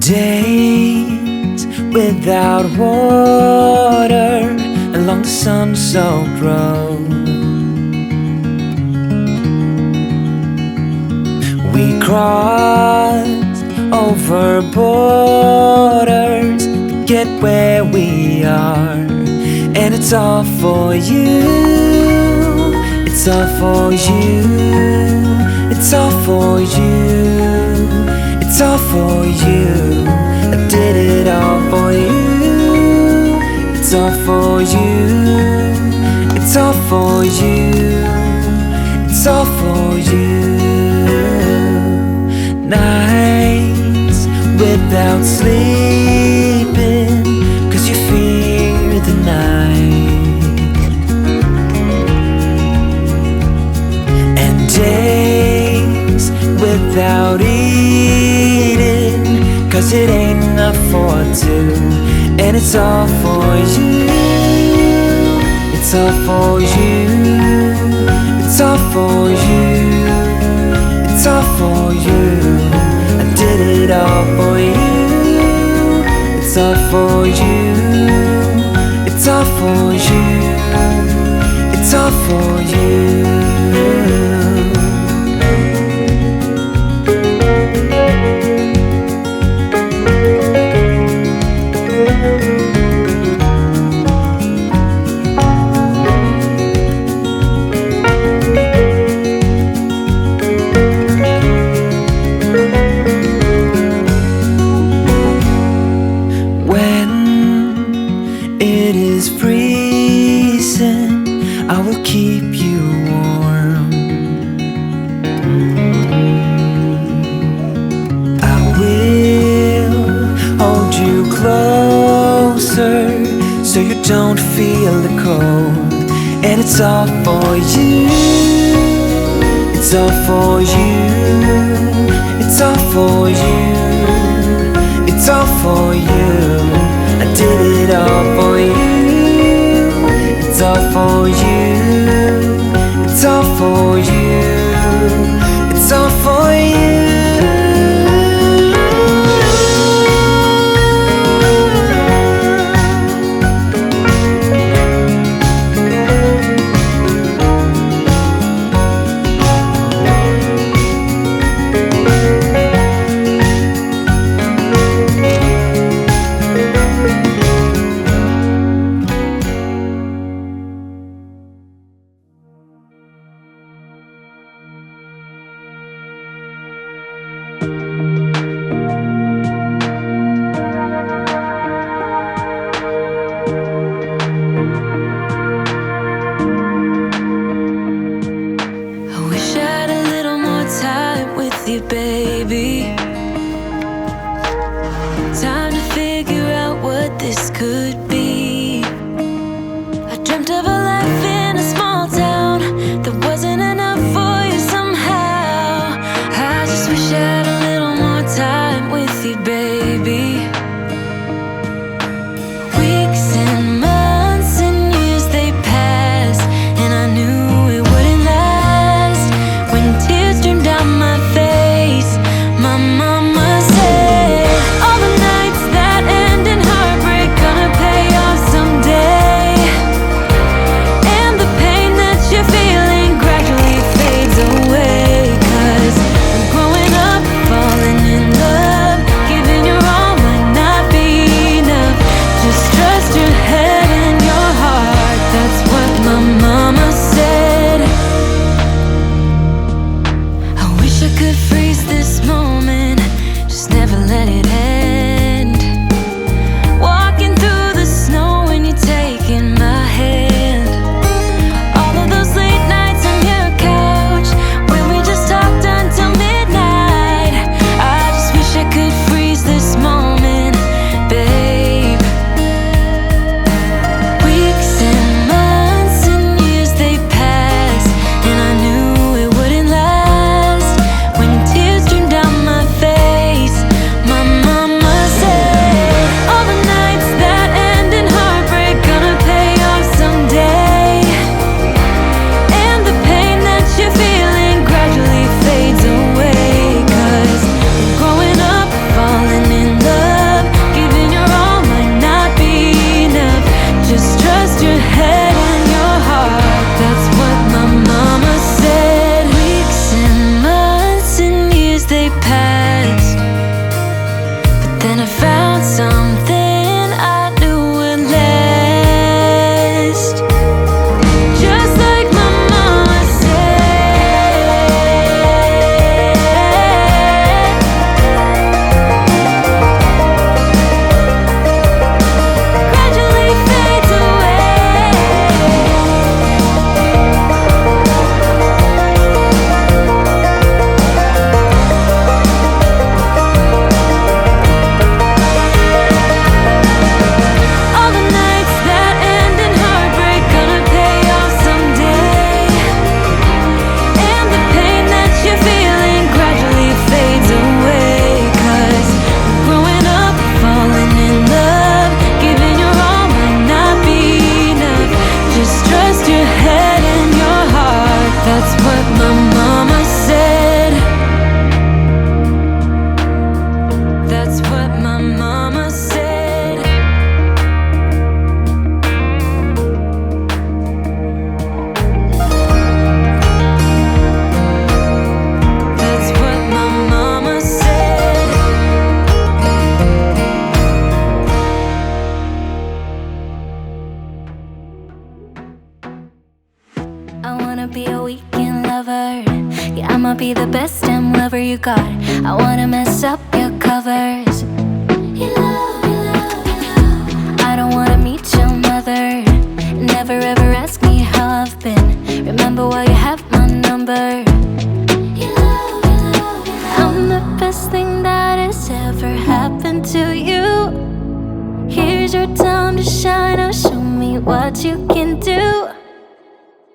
Days without water along the sun-soaked road. We crossed over borders to get where we are, and it's all for you. It's all for you. It's all for you. It's all for you. I did it all for you. It's all for you. It's all for you. It's all for you. Nights without sleeping 'cause you fear the night, and days without eating 'cause it ain't enough for two. And it's all for you. It's all for you. It's all for you. It's all for you. I did it all for you. It's all for you. It's all for you. It's all for you. I will keep you warm. I will hold you closer so you don't feel the cold. And it's all for you. It's all for you. It's all for you. It's all for you. I did it all for you. It's all for you. It's all for you. It's all for you. Baby, time to figure out what this could be. I dreamt of a life in a small town that wasn't enough for you somehow. I just wish I had a little more time with you, baby. Weeks and months and years they passed, and I knew it wouldn't last. When tears streamed down my face, my mama said, all the nights that end in heartbreak gonna pay Yeah, I'ma be the best damn lover you got. I wanna mess up your covers. I don't wanna meet your mother. Never ever ask me how I've been. Remember why you have my number. I'm the best thing that has ever happened to you. Here's your time to shine. Now show me what you can do.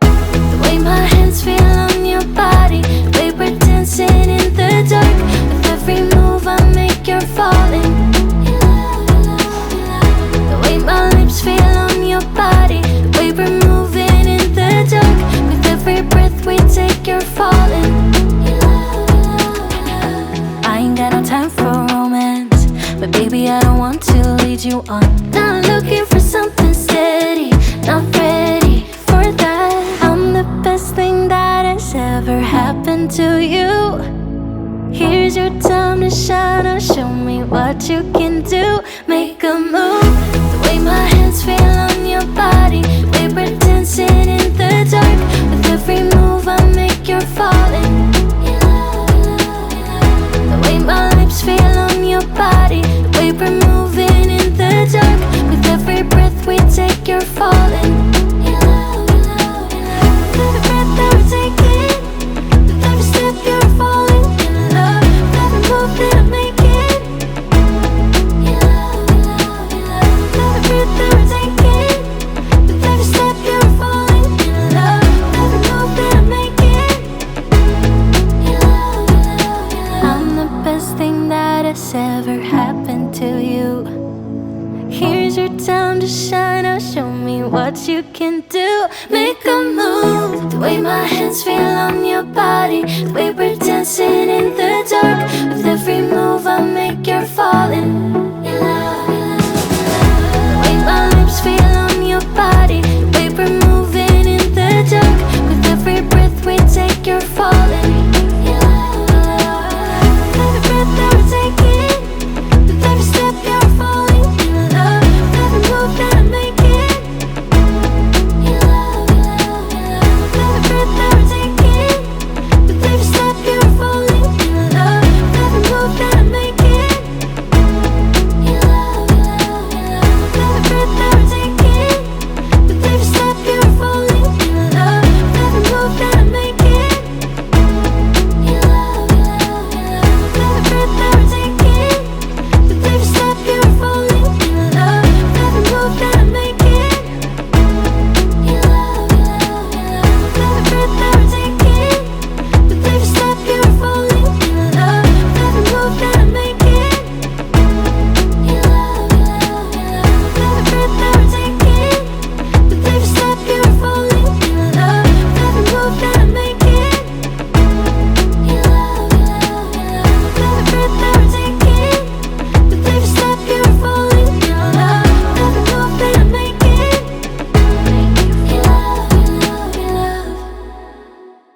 The way my hands feel on your body, the way we're dancing in the dark. With every move I make, you're falling. The way my lips feel on your body, the way we're moving in the dark. With every breath we take, you're falling. I ain't got no time for romance, but baby, I don't want to lead you on. Not looking for something steady, not ready for that. I'm the best thing that has ever happened to you. Here's your time to shine. Now show me what you can do. Make a move. The way my hands feel on your body, the way we're dancing in the dark. With every move I make, you're falling. The way my lips feel on your body, the way we're moving in the dark. With every breath we take, you're falling. With every breath that we're taking, with every step you're falling in love. With every move that I'm making, with every breath that we're taking, with every step you're falling in love. With every move that I'm making, I'm the best thing that has ever happened to you. Here's your time to shine. Now show me what you can do. Make a move. The way my hands feel on your body,